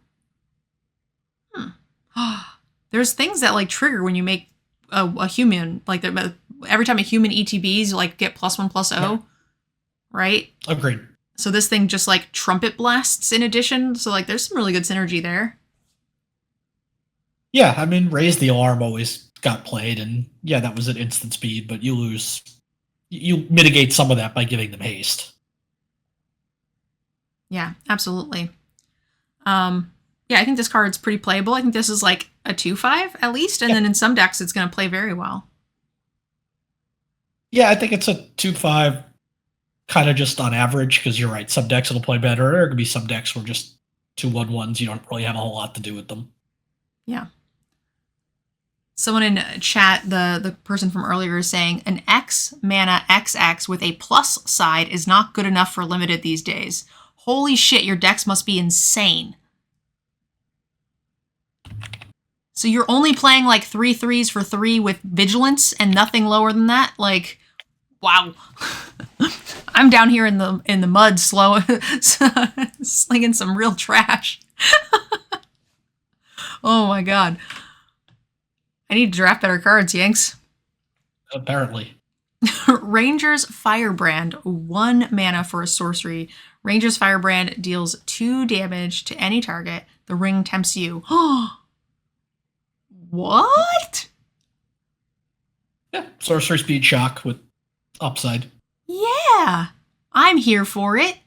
There's things that trigger when you make a human. Every time a human ETBs, you get +1/+0, right? Agreed. So this thing just trumpet blasts in addition. So there's some really good synergy there. Yeah, I mean, Raise the Alarm always got played, and yeah, that was at instant speed, but you mitigate some of that by giving them haste. Yeah, absolutely. Yeah, I think this card's pretty playable. I think this is a 2/5 at least, and then in some decks it's going to play very well. Yeah, I think it's a 2/5 kind of just on average, because you're right, some decks it'll play better. There could be some decks where just 2/1/1s, you don't really have a whole lot to do with them. Yeah. Someone in chat, the person from earlier is saying an X mana XX with a plus side is not good enough for limited these days. Holy shit, your decks must be insane. So you're only playing like 3/3s for 3 with vigilance and nothing lower than that? Like, wow. I'm down here in the mud slinging some real trash. Oh my god. I need to draft better cards, Yanks. Apparently. Ranger's Firebrand, 1 mana for a sorcery. Ranger's Firebrand deals 2 damage to any target. The ring tempts you. What? Yeah, sorcery speed shock with upside. Yeah, I'm here for it.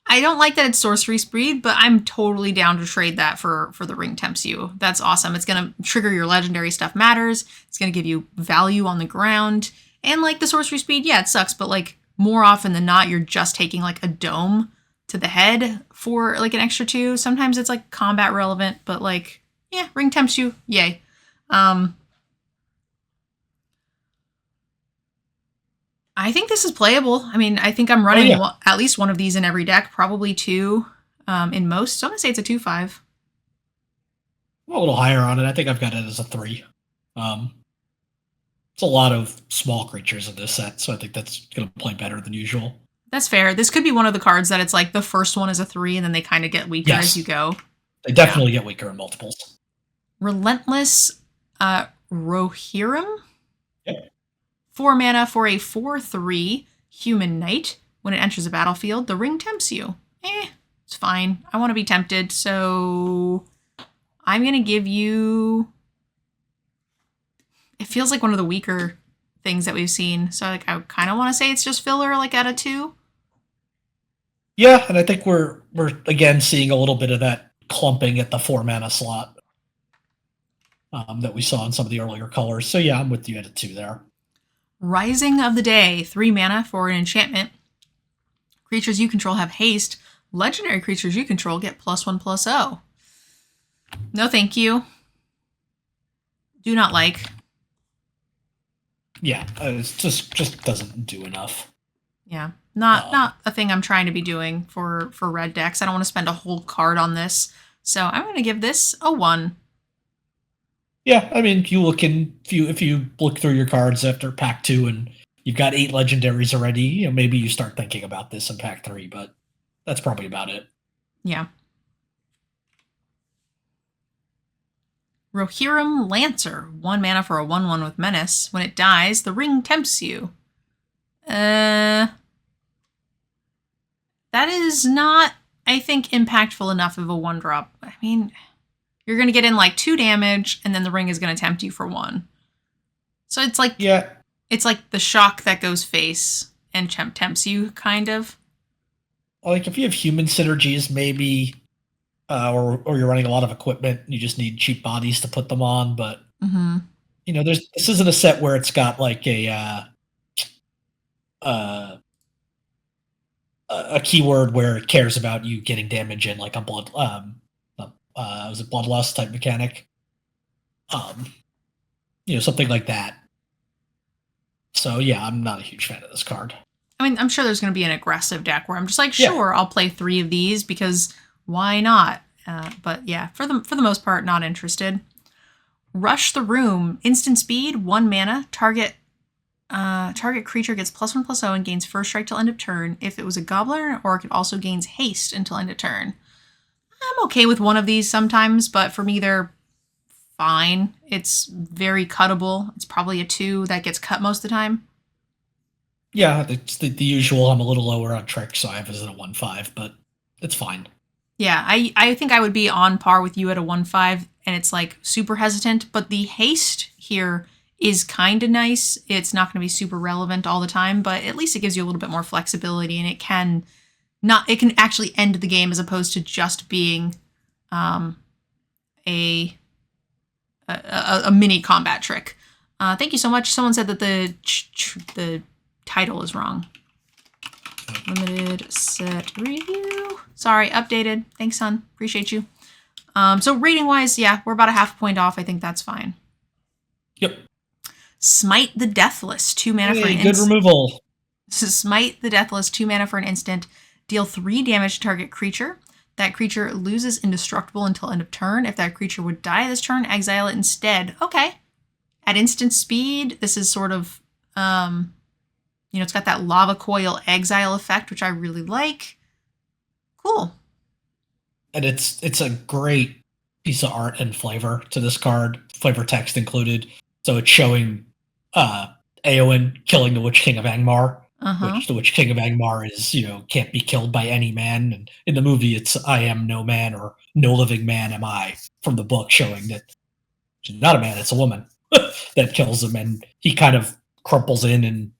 I don't like that it's sorcery speed, but I'm totally down to trade that for the ring tempts you. That's awesome. It's going to trigger your legendary stuff matters. It's going to give you value on the ground. And like the sorcery speed, yeah, it sucks, but like more often than not, you're just taking like a dome to the head for like an extra 2. Sometimes it's like combat relevant, but like, yeah, ring tempts you, yay. I think this is playable. I mean, I think I'm running at least one of these in every deck, probably 2 in most. So I'm going to say it's a 2/5. I'm a little higher on it. I think I've got it as a 3. It's a lot of small creatures in this set, so I think that's going to play better than usual. That's fair. This could be one of the cards that it's like the first one is a 3 and then they kind of get weaker as you go. They definitely get weaker in multiples. Relentless Rohirrim? Yep. 4 mana for a 4/3 human knight. When it enters a battlefield, the ring tempts you. It's fine. I want to be tempted, so I'm going to give you... It feels like one of the weaker things that we've seen, so like I kind of want to say it's just filler, like at a 2. Yeah, and I think we're again seeing a little bit of that clumping at the 4 mana slot that we saw in some of the earlier colors. So yeah, I'm with you at a 2 there. Rising of the Day, 3 mana for an enchantment. Creatures you control have haste. Legendary creatures you control get +1/+0. No thank you. Do not like. Yeah, it just doesn't do enough. Yeah, not a thing I'm trying to be doing for red decks. I don't want to spend a whole card on this. So I'm going to give this a 1. Yeah, I mean, if you look through your cards after pack 2 and you've got 8 legendaries already, you know, maybe you start thinking about this in pack 3, but that's probably about it. Yeah. Rohirrim Lancer, 1 mana for a 1/1 with menace. When it dies, the ring tempts you. That is not, I think, impactful enough of a 1-drop. I mean, you're going to get in like 2 damage, and then the ring is going to tempt you for 1. So it's like, yeah, it's like the shock that goes face and tempts you, kind of. Like if you have human synergies, maybe, or you're running a lot of equipment, you just need cheap bodies to put them on. But you know, this isn't a set where it's got like a keyword where it cares about you getting damage in, like a blood. Was it bloodlust type mechanic? You know, something like that. So yeah, I'm not a huge fan of this card. I mean, I'm sure there's going to be an aggressive deck where I'm just like, sure, I'll play 3 of these because why not? But yeah, for the most part, not interested. Rush the Room, instant speed, 1 mana. Target creature gets +1/+0 and gains first strike till end of turn. If it was a goblin or an orc, it also gains haste until end of turn. I'm okay with one of these sometimes, but for me, they're fine. It's very cuttable. It's probably a 2 that gets cut most of the time. Yeah, it's the usual. I'm a little lower on trick, so I have it as a 1/5, but it's fine. Yeah, I think I would be on par with you at a 1/5, and it's like super hesitant, but the haste here is kind of nice. It's not going to be super relevant all the time, but at least it gives you a little bit more flexibility, and it can actually end the game as opposed to just being a mini combat trick. Thank you so much. Someone said that the title is wrong. Limited set review. Sorry, updated. Thanks, son. Appreciate you. So rating-wise, yeah, we're about a half point off. I think that's fine. Yep. Smite the Deathless, 2 mana for an good removal. Smite the Deathless, 2 mana for an instant. Deal 3 damage to target creature. That creature loses indestructible until end of turn. If that creature would die this turn, exile it instead. Okay. At instant speed, this is sort of, it's got that lava coil exile effect, which I really like. Cool. And it's a great piece of art and flavor to this card, flavor text included. So it's showing Eowyn killing the Witch King of Angmar, which the Witch King of Angmar is, can't be killed by any man. And in the movie, it's I am no man, or no living man am I, from the book, showing that she's not a man, it's a woman that kills him. And he kind of crumples in and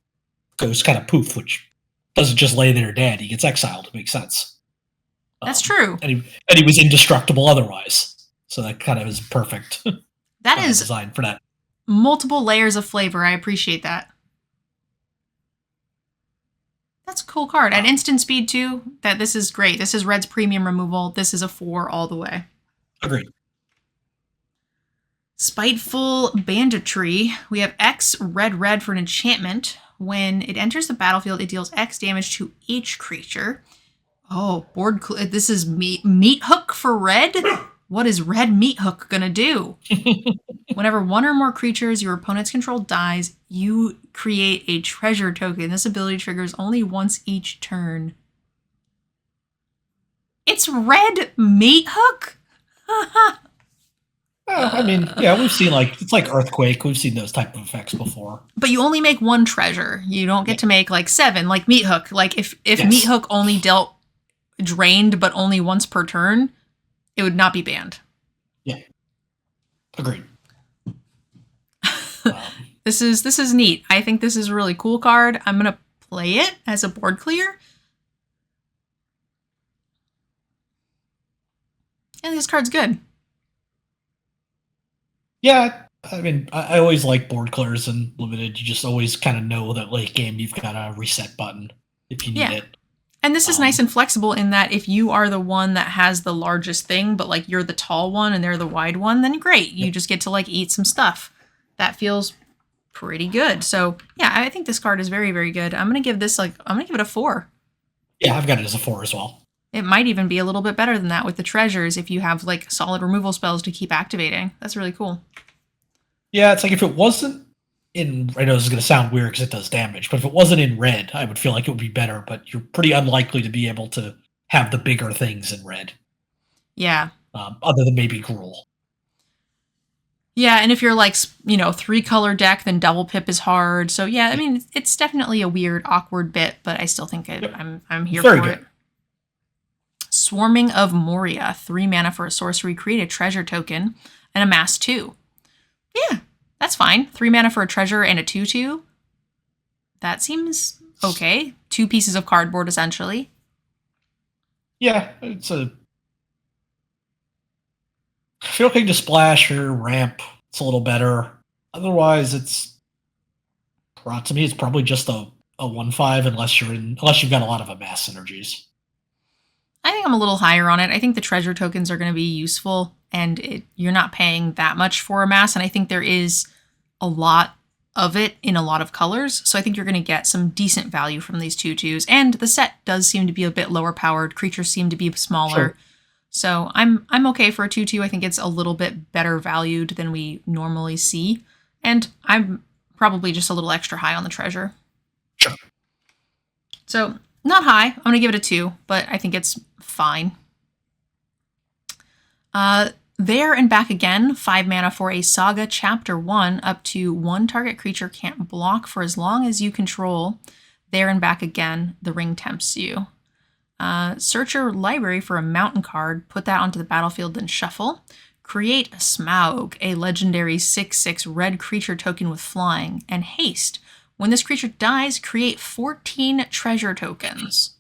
goes kind of poof, which doesn't just lay there dead. He gets exiled. It makes sense. That's true. And he was indestructible otherwise. So that kind of is perfect. That is design for that. Multiple layers of flavor. I appreciate that. That's a cool card. At instant speed too, this is great. This is red's premium removal. This is a 4 all the way. Agreed. Spiteful Banditry. We have X red for an enchantment. When it enters the battlefield, it deals X damage to each creature. Oh, this is meat hook for red? What is red meat hook gonna do? Whenever one or more creatures your opponent's control dies, you create a treasure token. This ability triggers only once each turn. It's red meat hook? I mean, yeah, we've seen it's like Earthquake. We've seen those type of effects before. But you only make 1 treasure. You don't get to make 7, like Meat Hook. Like if Meat Hook only dealt drained but only once per turn, it would not be banned. Yeah. Agreed. This is neat. I think this is a really cool card. I'm gonna play it as a board clear. And this card's good. Yeah, I mean, I always like board clears in Limited. You just always kind of know that late game you've got a reset button if you need it. And this is nice and flexible in that if you are the one that has the largest thing, but you're the tall one and they're the wide one, then great. You just get to eat some stuff. That feels pretty good. So yeah, I think this card is very, very good. I'm going to give this I'm going to give it a 4. Yeah, I've got it as a 4 as well. It might even be a little bit better than that with the treasures if you have solid removal spells to keep activating. That's really cool. Yeah, it's if it wasn't in, I know this is going to sound weird because it does damage, but if it wasn't in red, I would feel like it would be better, but you're pretty unlikely to be able to have the bigger things in red. Yeah. Other than maybe Gruul. Yeah, and if you're 3-color deck, then double pip is hard. So yeah, I mean, it's definitely a weird, awkward bit, but I still think I'm here for it. Swarming of Moria, 3 mana for a sorcery, create a treasure token, and amass 2. Yeah, that's fine. 3 mana for a treasure and a 2/2. That seems okay. 2 pieces of cardboard, essentially. Yeah, it's a... I feel like to splash or ramp, it's a little better. Otherwise, to me, it's probably just a 1/5 unless you've got a lot of amass synergies. I think I'm a little higher on it. I think the treasure tokens are going to be useful, and you're not paying that much for amass, and I think there is a lot of it in a lot of colors, so I think you're going to get some decent value from these 2/2s, and the set does seem to be a bit lower powered. Creatures seem to be smaller. Sure. So I'm okay for a 2/2. I think it's a little bit better valued than we normally see, and I'm probably just a little extra high on the treasure. Sure. So not high. I'm going to give it a 2, but I think it's fine. There and Back Again, 5 mana for a Saga Chapter 1, up to 1 target creature can't block for as long as you control. There and Back Again, the ring tempts you. Search your library for a mountain card, put that onto the battlefield, then shuffle. Create a Smaug, a legendary 6/6 red creature token with flying, and haste. When this creature dies, create 14 treasure tokens.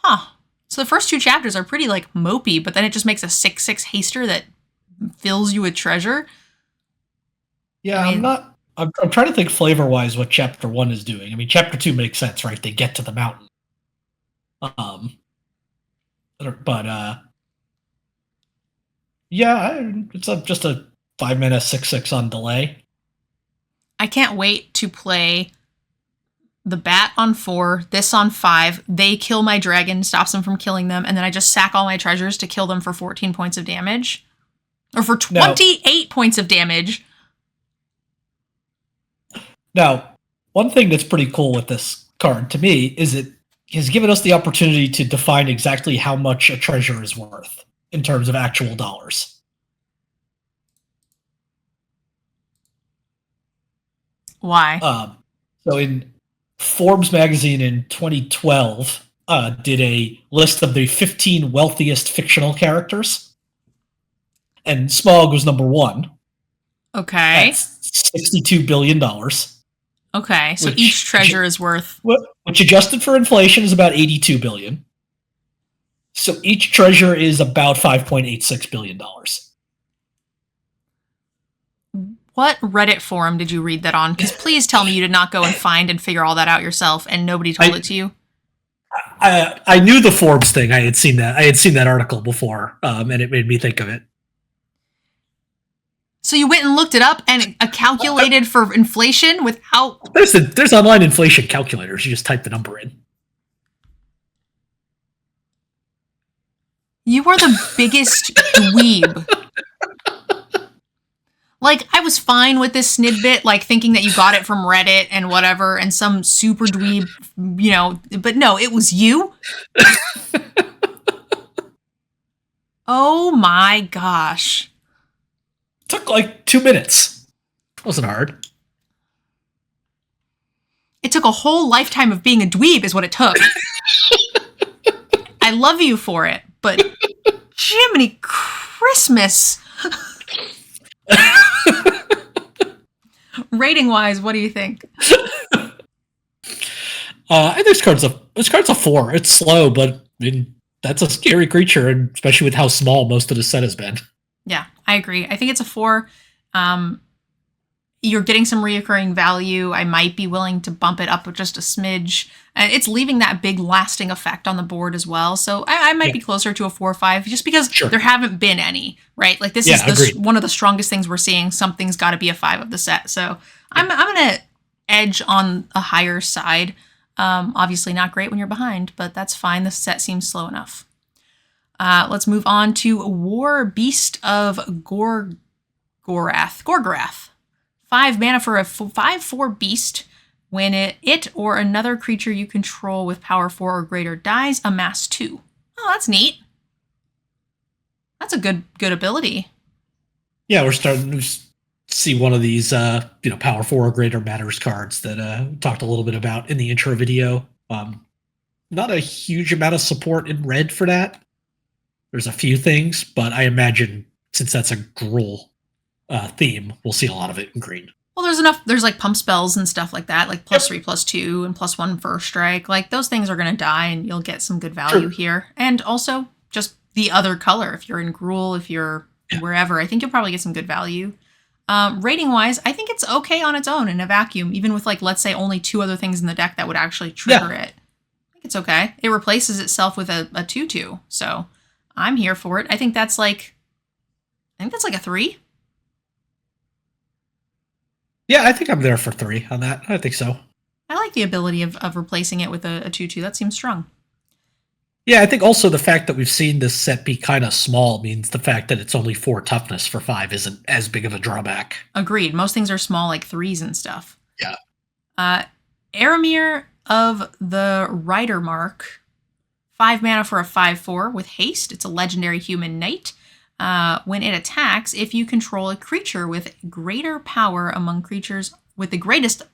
Huh. So the first 2 chapters are pretty mopey, but then it just makes a 6/6 haster that fills you with treasure. Yeah, I'm trying to think flavor-wise what chapter 1 is doing. I mean, chapter 2 makes sense, right? They get to the mountain. But Yeah, it's just a 5-mana 6/6 on delay. I can't wait to play the bat on 4, this on 5. They kill my dragon, stops them from killing them, and then I just sack all my treasures to kill them for 14 points of damage. Or for 28 points of damage. Now, one thing that's pretty cool with this card, to me, is it has given us the opportunity to define exactly how much a treasure is worth in terms of actual dollars. Why? So in Forbes magazine in 2012 did a list of the 15 wealthiest fictional characters, and Smaug was number 1. Okay. That's $62 billion. Okay, so each treasure is worth... Which adjusted for inflation is about $82 billion. So each treasure is about $5.86 billion. What Reddit forum did you read that on? Because please tell me you did not go and find and figure all that out yourself and nobody told it to you. I knew the Forbes thing. I had seen that article before, and it made me think of it. So you went and looked it up and calculated for inflation without... There's online inflation calculators. You just type the number in. You are the biggest dweeb. Like, I was fine with this snidbit, like, thinking that you got it from Reddit and whatever, and some super dweeb, but no, it was you? Oh my gosh. Took like 2 minutes. Wasn't hard. It took a whole lifetime of being a dweeb is what it took. I love you for it, but Jiminy Christmas. Rating wise, what do you think? This card's a 4. It's slow, but I mean, that's a scary creature, and especially with how small most of the set has been. Yeah, I agree. I think it's a 4. You're getting some reoccurring value. I might be willing to bump it up with just a smidge. It's leaving that big lasting effect on the board as well. So I might be closer to a 4 or 5 just because there haven't been any, right? Like this is one of the strongest things we're seeing. Something's got to be a 5 of the set. So I'm going to edge on a higher side. Obviously not great when you're behind, but that's fine. The set seems slow enough. Let's move on to War Beast of Gorgorath. 5 mana for a 5/4 beast. When it or another creature you control with power 4 or greater dies, amass 2. Oh, that's neat. That's a good ability. Yeah, we're starting to see one of these power 4 or greater matters cards that we talked a little bit about in the intro video. Not a huge amount of support in red for that. There's a few things, but I imagine since that's a Gruul theme, we'll see a lot of it in green. Well, there's like pump spells and stuff like that, like +3/+2 and +1 first strike. Like those things are going to die and you'll get some good value here. And also just the other color. If you're in Gruul, if you're wherever, I think you'll probably get some good value. Rating wise, I think it's okay on its own in a vacuum, even with like, let's say only 2 other things in the deck that would actually trigger it. I think it's okay. It replaces itself with a 2/2. So I'm here for it. I think that's like a 3. Yeah, I think I'm there for 3 on that. I think so. I like the ability of replacing it with a 2/2. That seems strong. Yeah, I think also the fact that we've seen this set be kind of small means the fact that it's only 4 toughness for 5 isn't as big of a drawback. Agreed. Most things are small, like 3s and stuff. Yeah. Aramir of the Rider Mark. 5 mana for a 5/4 with haste. It's a legendary human knight. When it attacks, if you control a creature with greater power among creatures, with the greatest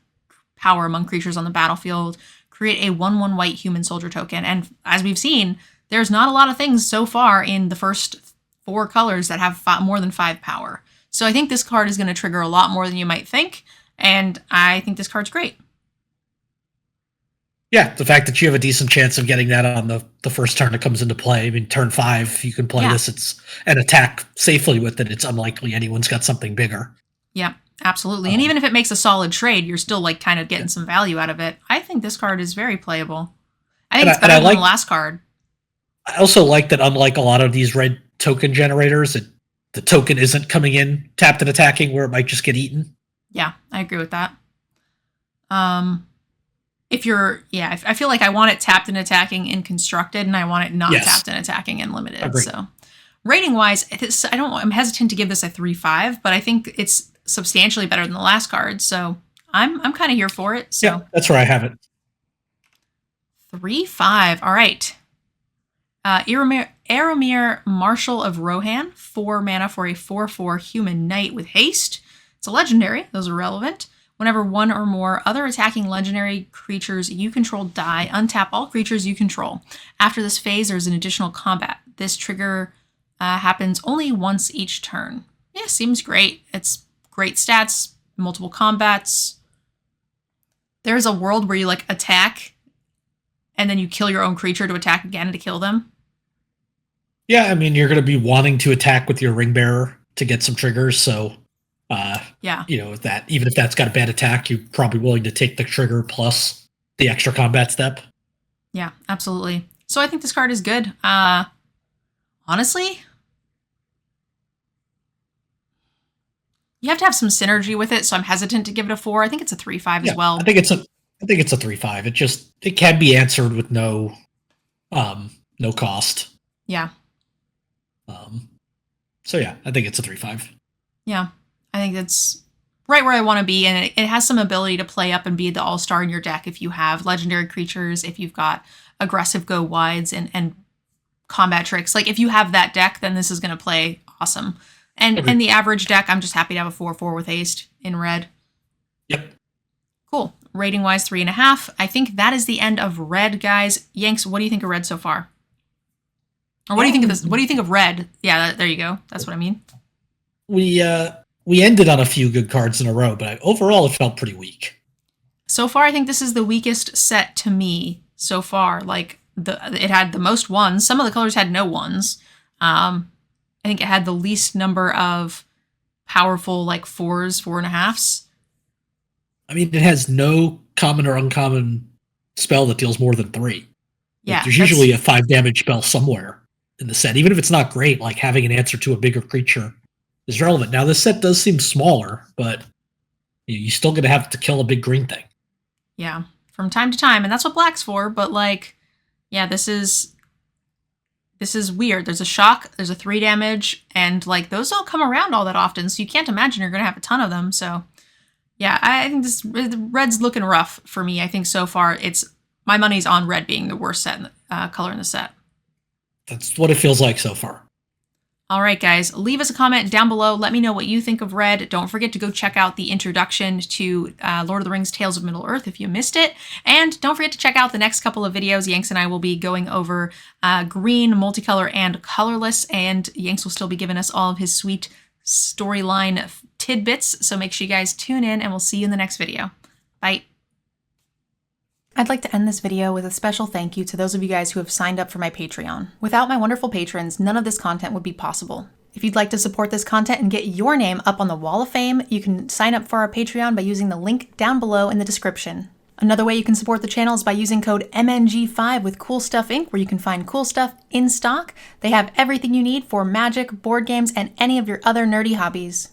power among creatures on the battlefield, create a 1/1 white human soldier token. And as we've seen, there's not a lot of things so far in the first 4 colors that have more than 5 power. So I think this card is going to trigger a lot more than you might think. And I think this card's great. Yeah, the fact that you have a decent chance of getting that on the first turn it comes into play. I mean, turn 5, you can play this and attack safely with it. It's unlikely anyone's got something bigger. Yeah, absolutely. And even if it makes a solid trade, you're still like kind of getting some value out of it. I think this card is very playable. I think it's better than the last card. I also like that unlike a lot of these red token generators, the token isn't coming in tapped and attacking where it might just get eaten. Yeah, I agree with that. If you're, I feel like I want it tapped and attacking in constructed, and I want it not tapped and attacking in limited. Agreed. So, rating wise, I'm hesitant to give this a 3-5, but I think it's substantially better than the last card. So I'm kind of here for it. So yeah, that's where I have it. 3-5. All right. Aramir, Marshal of Rohan, 4 mana for a 4/4 human knight with haste. It's a legendary. Those are relevant. Whenever one or more other attacking legendary creatures you control die, untap all creatures you control. After this phase, there's an additional combat. This trigger happens only once each turn. Yeah, seems great. It's great stats, multiple combats. There's a world where you like attack and then you kill your own creature to attack again to kill them. Yeah, I mean, you're going to be wanting to attack with your ring bearer to get some triggers, so that even if that's got a bad attack, you're probably willing to take the trigger plus the extra combat step. Yeah, absolutely. So I think this card is good. Honestly, you have to have some synergy with it, so I'm hesitant to give it a 4. I think it's a 3-5 as well. I think it's a 3-5. It can be answered with no cost. Yeah. So yeah, I think it's a 3-5. Yeah. I think that's right where I want to be, and it has some ability to play up and be the all-star in your deck if you have legendary creatures, if you've got aggressive go wides and combat tricks. Like if you have that deck, then this is going to play awesome. And in the average deck, I'm just happy to have a 4/4 with haste in red. Yep. Cool. Rating wise, 3.5. I think that is the end of red, guys. Yanks, what do you think of red so far? Or what do you think of this? What do you think of red? Yeah, there you go. That's what I mean. We ended on a few good cards in a row, but overall it felt pretty weak. So far, I think this is the weakest set to me so far. Like it had the most ones. Some of the colors had no ones. I think it had the least number of powerful like 4s, 4.5s. I mean, it has no common or uncommon spell that deals more than 3. Yeah, like, there's usually a 5 damage spell somewhere in the set, even if it's not great. Like having an answer to a bigger creature is relevant. Now, this set does seem smaller, but you're still going to have to kill a big green thing. Yeah, from time to time, and that's what black's for. But like, yeah, this is weird. There's a shock, there's a 3 damage, and like those don't come around all that often, so you can't imagine you're going to have a ton of them. So yeah, I think this red's looking rough for me. I think so far my money's on red being the worst color in the set. That's what it feels like so far. All right, guys, leave us a comment down below. Let me know what you think of red. Don't forget to go check out the introduction to Lord of the Rings Tales of Middle-earth if you missed it. And don't forget to check out the next couple of videos. Yanks and I will be going over green, multicolor, and colorless. And Yanks will still be giving us all of his sweet storyline tidbits. So make sure you guys tune in, and we'll see you in the next video. Bye. I'd like to end this video with a special thank you to those of you guys who have signed up for my Patreon. Without my wonderful patrons, none of this content would be possible. If you'd like to support this content and get your name up on the Wall of Fame, you can sign up for our Patreon by using the link down below in the description. Another way you can support the channel is by using code MNG5 with Cool Stuff Inc., where you can find cool stuff in stock. They have everything you need for Magic, board games, and any of your other nerdy hobbies.